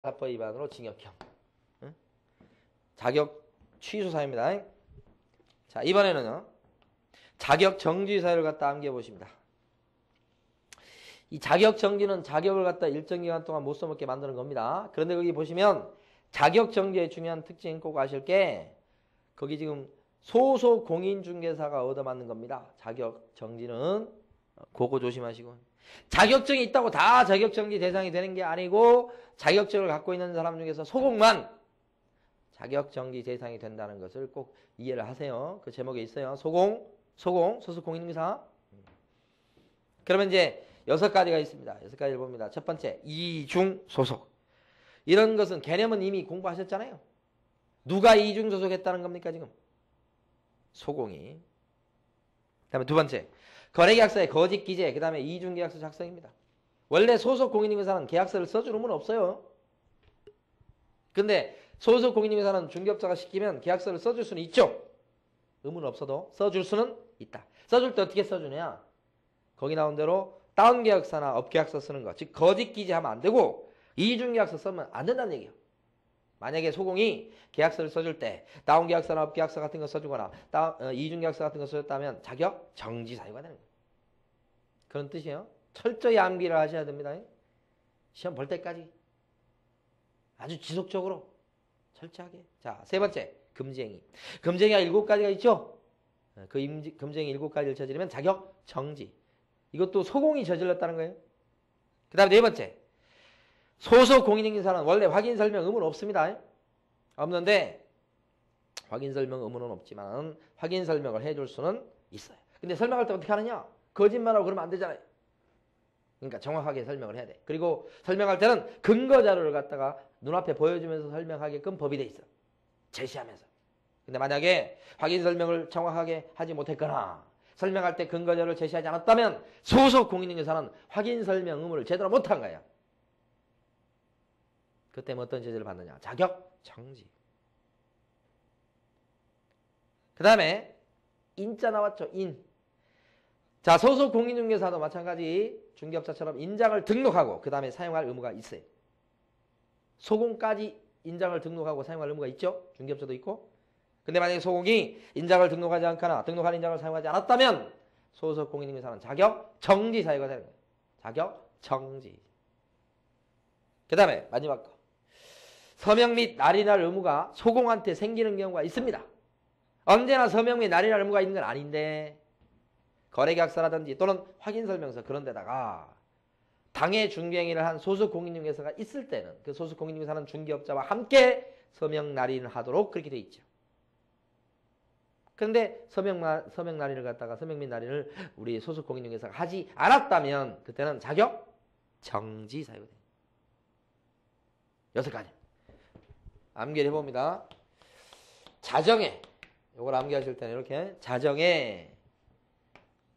사법 위반으로 징역형. 응? 자격 취소 사유입니다. 자, 이번에는요. 자격 정지 사유를 갖다 암기해 보십니다. 이 자격 정지는 자격을 갖다 일정 기간 동안 못 써먹게 만드는 겁니다. 그런데 거기 보시면 자격 정지의 중요한 특징 꼭 아실 게 거기 지금 소속 공인중개사가 얻어맞는 겁니다. 자격 정지는 그거 조심하시고 자격증이 있다고 다 자격 정지 대상이 되는 게 아니고 자격증을 갖고 있는 사람 중에서 소속만 자격 정지 대상이 된다는 것을 꼭 이해를 하세요. 그 제목에 있어요. 소속 공인중개사. 그러면 이제 6가지가 있습니다. 6가지를 봅니다. 첫 번째, 이중 소속. 이런 것은 개념은 이미 공부하셨잖아요. 누가 이중 소속했다는 겁니까, 지금? 소공이. 그 다음에 두 번째, 거래계약서의 거짓 기재, 그 다음에 이중계약서 작성입니다. 원래 소속 공인중개사는 계약서를 써주는 건 없어요. 근데 소속 공인중개사는 중개업자가 시키면 계약서를 써줄 수는 있죠. 의무는 없어도 써줄 수는 있다. 써줄 때 어떻게 써주냐? 거기 나온 대로 다운계약서나 업계약서 쓰는 거. 즉 거짓 기재하면 안 되고 이중계약서 쓰면 안 된다는 얘기예요. 만약에 소공이 계약서를 써줄 때 다운계약서나 업계약서 같은 거 써주거나 이중계약서 같은 거 써줬다면 자격 정지 사유가 되는 거예요. 그런 뜻이에요. 철저히 암기를 하셔야 됩니다. 시험 볼 때까지 아주 지속적으로 철저하게. 자, 세 번째, 금지행위. 금지행위가 7가지가 있죠. 그 금지행위 7가지를 저지르면 자격 정지. 이것도 소공이 저질렀다는 거예요. 그 다음에 네 번째, 소속 공인중개사는 원래 확인 설명 의무는 없습니다. 없는데 확인 설명 의무는 없지만 확인 설명을 해줄 수는 있어요. 근데 설명할 때 어떻게 하느냐? 거짓말하고 그러면 안 되잖아요. 그러니까 정확하게 설명을 해야 돼. 그리고 설명할 때는 근거 자료를 갖다가 눈앞에 보여주면서 설명하게끔 법이 돼 있어. 제시하면서. 근데 만약에 확인 설명을 정확하게 하지 못했거나 설명할 때 근거 자료를 제시하지 않았다면 소속 공인중개사는 확인 설명 의무를 제대로 못한 거야. 그때는 어떤 제재를 받느냐? 자격 정지. 그 다음에 인자 나왔죠. 자, 소속 공인중개사도 마찬가지 중개업자처럼 인장을 등록하고 그 다음에 사용할 의무가 있어요. 소공까지 인장을 등록하고 사용할 의무가 있죠. 중개업자도 있고. 근데 만약에 소공이 인장을 등록하지 않거나 등록한 인장을 사용하지 않았다면 소속 공인중개사는 자격 정지 사유가 되는 거예요. 자격 정지. 그 다음에 마지막 거. 서명 및 날인할 의무가 소공한테 생기는 경우가 있습니다. 언제나 서명 및 날인할 의무가 있는 건 아닌데 거래계약서라든지 또는 확인설명서 그런 데다가 당해 중개행위를 한 소속 공인중개사가 있을 때는 그 소속 공인중개사는 중개업자와 함께 서명 날인을 하도록 그렇게 돼 있죠. 그런데 서명 날인을 갖다가 서명 및 날인을 우리 소속 공인중개사가 하지 않았다면 그때는 자격 정지 사유가 돼요. 6가지. 암기를 해봅니다. 자정에 이걸 암기하실 때는 이렇게 자정에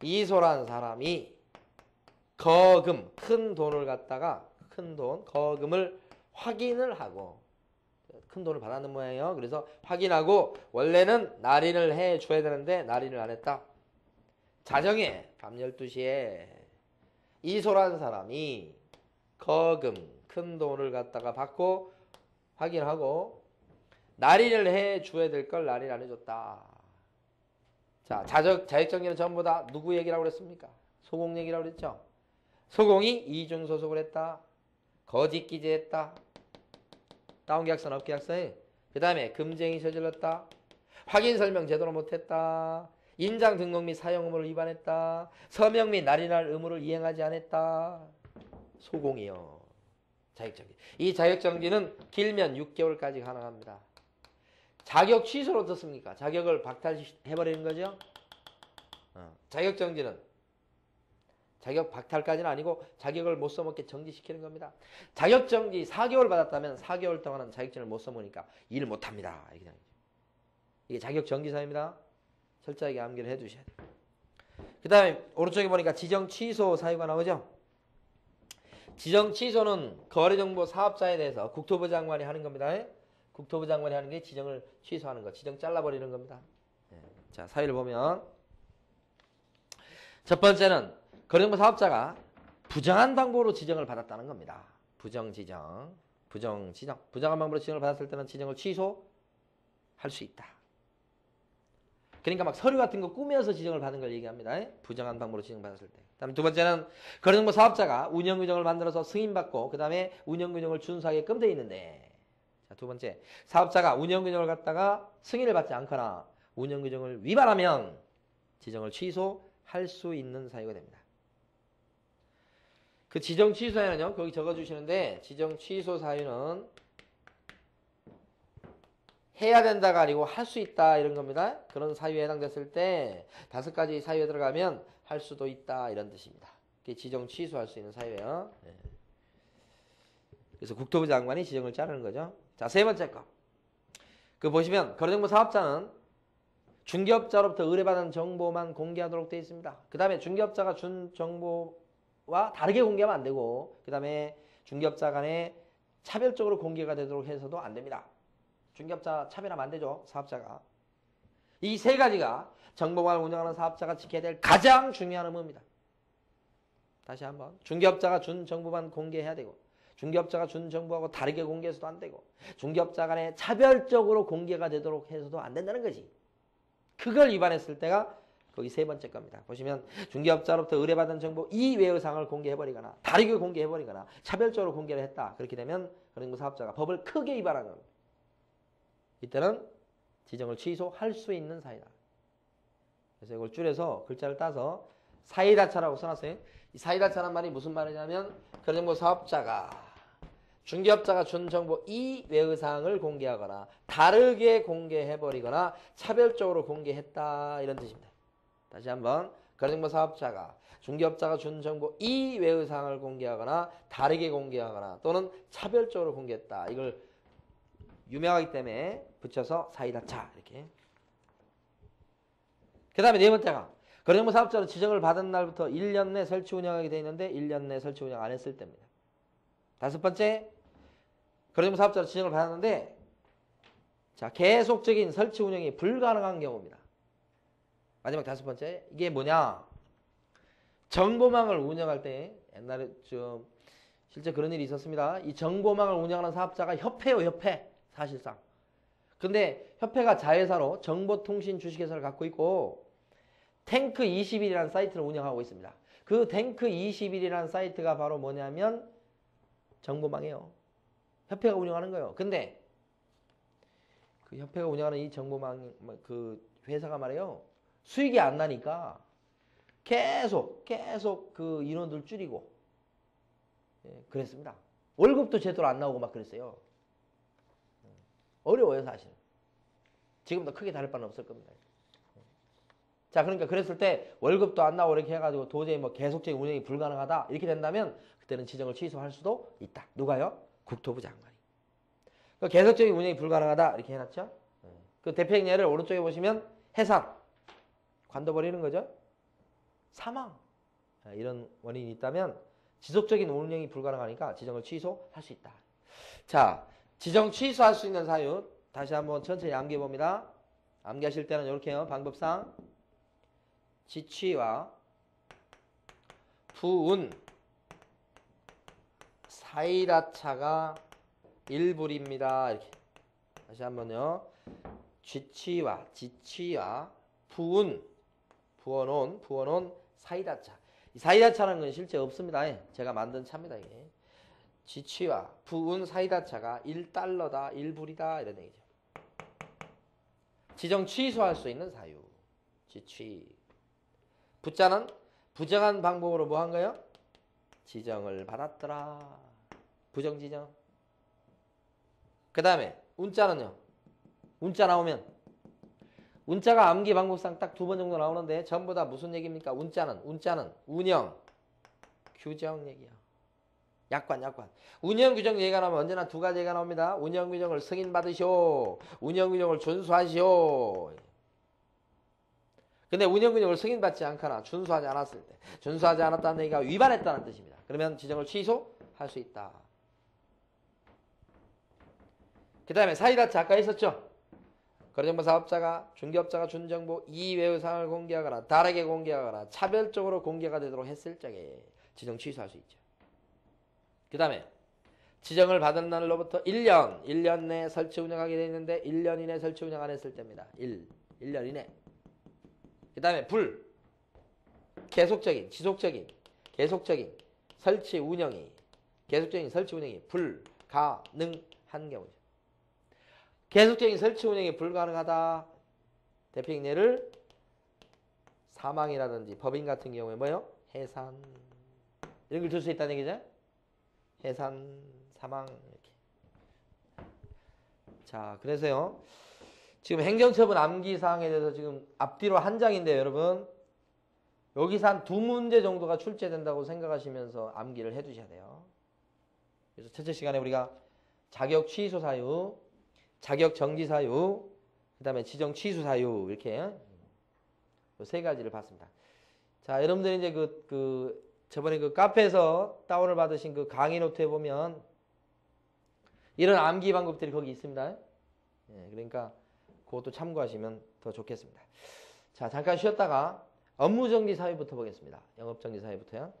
이소란 사람이 거금 큰 돈을 갖다가 거금을 확인을 하고 큰 돈을 받았는 모양이에요. 그래서 확인하고 원래는 날인을 해줘야 되는데 날인을 안 했다. 자정에 밤 12시에 이소란 사람이 거금 큰 돈을 갖다가 받고 확인하고 날인을 해줘야 될 걸 날인 안 해줬다. 자, 자격정지는 전부 다 누구 얘기라고 그랬습니까? 소공 얘기라고 그랬죠. 소공이 이중소속을 했다. 거짓 기재했다. 다운계약서는 업계약서에 그 다음에 금지행위 저질렀다. 확인설명 제대로 못했다. 인장 등록 및 사용 의무를 위반했다. 서명 및 날인할 의무를 이행하지 않았다. 소공이요. 자격정지. 이 자격정지는 길면 6개월까지 가능합니다. 자격 취소로 어떻습니까? 자격을 박탈해버리는 거죠. 자격정지는 자격 박탈까지는 아니고 자격을 못 써먹게 정지시키는 겁니다. 자격정지 4개월 받았다면 4개월 동안은 자격증을 못 써먹으니까 일을 못합니다. 이게 자격정지사유입니다. 철저하게 암기를 해두셔야 돼요. 그 다음에 오른쪽에 보니까 지정취소 사유가 나오죠. 지정취소는 거래정보 사업자에 대해서 국토부 장관이 하는 겁니다. 국토부 장관이 하는 게 지정을 취소하는 거, 지정 잘라버리는 겁니다. 자, 사유를 보면 첫 번째는 거래정보 사업자가 부정한 방법으로 지정을 받았다는 겁니다. 부정 지정. 부정, 지정. 부정한 방법으로 지정을 받았을 때는 지정을 취소할 수 있다. 그러니까 막 서류 같은 거 꾸며서 지정을 받은 걸 얘기합니다. 부정한 방법으로 지정받았을 때. 다음 두 번째는 거래정보 사업자가 운영규정을 만들어서 승인받고 그 다음에 운영규정을 준수하게끔 돼 있는데, 자, 두 번째, 사업자가 운영규정을 갖다가 승인을 받지 않거나 운영규정을 위반하면 지정을 취소할 수 있는 사유가 됩니다. 그 지정 취소 사유는요, 거기 적어주시는데, 지정 취소 사유는 해야 된다가 아니고 할 수 있다 이런 겁니다. 그런 사유에 해당됐을 때 5가지 사유에 들어가면 할 수도 있다 이런 뜻입니다. 그게 지정 취소할 수 있는 사유예요. 네. 그래서 국토부 장관이 지정을 자르는 거죠. 자, 세 번째 거. 그 보시면 거래정보 사업자는 중개업자로부터 의뢰받은 정보만 공개하도록 되어 있습니다. 그 다음에 중개업자가 준 정보와 다르게 공개하면 안 되고, 그 다음에 중개업자 간에 차별적으로 공개가 되도록 해서도 안 됩니다. 중개업자 차별하면 안 되죠, 사업자가. 이 세 가지가 정보망을 운영하는 사업자가 지켜야 될 가장 중요한 의무입니다. 다시 한번. 중개업자가 준 정보만 공개해야 되고, 중개업자가 준 정보하고 다르게 공개해서도 안 되고, 중개업자 간에 차별적으로 공개가 되도록 해서도 안 된다는 거지. 그걸 위반했을 때가 거기 세 번째 겁니다. 보시면 중개업자로부터 의뢰받은 정보 이외의 사항을 공개해버리거나 다르게 공개해버리거나 차별적으로 공개를 했다. 그렇게 되면 거래정보 사업자가 법을 크게 위반한 겁니다. 이때는 지정을 취소할 수 있는 사유다. 그래서 이걸 줄여서 글자를 따서 사이다차라고 써놨어요. 이 사이다차란 말이 무슨 말이냐면 거래정보 사업자가 중개업자가 준 정보 이외의 사항을 공개하거나 다르게 공개해버리거나 차별적으로 공개했다 이런 뜻입니다. 다시 한번. 거래정보 사업자가 중개업자가 준 정보 이외의 사항을 공개하거나 다르게 공개하거나 또는 차별적으로 공개했다. 이걸 유명하기 때문에 붙여서 사이다차 이렇게. 그 다음에 네 번째가 거래정보 사업자로 지정을 받은 날부터 1년 내 설치 운영하게 되어 있는데 1년 내 설치 운영 안 했을 때입니다. 다섯 번째, 거래정보 사업자로 지정을 받았는데 자, 계속적인 설치 운영이 불가능한 경우입니다. 마지막 다섯 번째, 이게 뭐냐? 정보망을 운영할 때 옛날에 좀 실제 그런 일이 있었습니다. 이 정보망을 운영하는 사업자가 협회요, 협회. 사실상. 근데 협회가 자회사로 정보통신 주식회사를 갖고 있고 탱크21이라는 사이트를 운영하고 있습니다. 그 탱크21이라는 사이트가 바로 뭐냐면 정보망이에요. 협회가 운영하는 거예요. 근데 그 협회가 운영하는 이 정보망 그 회사가 말이에요. 수익이 안 나니까 계속 그 인원들 줄이고 그랬습니다. 월급도 제대로 안 나오고 막 그랬어요. 어려워요, 사실. 지금도 크게 다를 바는 없을 겁니다. 자, 그러니까 그랬을 때 월급도 안 나오고 이렇게 해가지고 도저히 뭐 계속적인 운영이 불가능하다 이렇게 된다면 그때는 지정을 취소할 수도 있다. 누가요? 국토부 장관이. 그 계속적인 운영이 불가능하다 이렇게 해놨죠. 그 대표적 예를 오른쪽에 보시면 해상 관둬버리는 거죠. 사망 이런 원인이 있다면 지속적인 운영이 불가능하니까 지정을 취소할 수 있다. 자, 지정 취소할 수 있는 사유 다시 한번 천천히 암기해 봅니다. 암기하실 때는 이렇게 해요. 방법상 지취와 부운 사이다차가 일불입니다. 이렇게 다시 한번요. 지취와 부어놓은 사이다차. 이 사이다차라는 건 실제 없습니다. 제가 만든 차입니다. 이게. 지취와 부은 사이다차가 1달러다, 1불이다 이런 얘기죠. 지정 취소할 수 있는 사유. 지취. 부자는 부정한 방법으로 뭐 한 거예요? 지정을 받았더라. 부정지정. 그 다음에 운자는요. 운자 나오면 운자가 암기 방법상 딱 2번 정도 나오는데 전부 다 무슨 얘기입니까? 운자는 운영, 규정 얘기야. 약관. 운영 규정 얘기가 나오면 언제나 2가지 얘기가 나옵니다. 운영 규정을 승인받으시오. 운영 규정을 준수하시오. 근데 운영 규정을 승인받지 않거나 준수하지 않았을 때 준수하지 않았다는 얘기가 위반했다는 뜻입니다. 그러면 지정을 취소할 수 있다. 그 다음에 사이다차 아까 있었죠? 거래정보 사업자가 중개업자가 준 정보 이외의 사항을 공개하거나 다르게 공개하거나 차별적으로 공개가 되도록 했을 적에 지정 취소할 수 있죠. 그 다음에 지정을 받은 날로부터 1년 내에 설치 운영하게 되어 있는데 1년 이내 설치 운영 안 했을 때입니다. 1년 이내. 그 다음에 불. 계속적인, 지속적인, 계속적인 설치 운영이 불가능한 경우죠. 계속적인 설치 운영이 불가능하다. 대표적 예를 사망이라든지 법인 같은 경우에 뭐요? 해산 이런 걸 들 수 있다는 얘기죠. 해산, 사망 이렇게. 자, 그래서요. 지금 행정처분 암기사항에 대해서 지금 앞뒤로 한 장인데요, 여러분. 여기서 한 2문제 정도가 출제된다고 생각하시면서 암기를 해두셔야 돼요. 그래서 첫째 시간에 우리가 자격 취소 사유, 자격 정지 사유, 그 다음에 지정 취소 사유 이렇게 세 가지를 봤습니다. 자, 여러분들이 이제 저번에 그 카페에서 다운을 받으신 그 강의 노트에 보면 이런 암기 방법들이 거기 있습니다. 예, 그러니까 그것도 참고하시면 더 좋겠습니다. 자, 잠깐 쉬었다가 업무정지 사유부터 보겠습니다. 영업정지 사유부터요.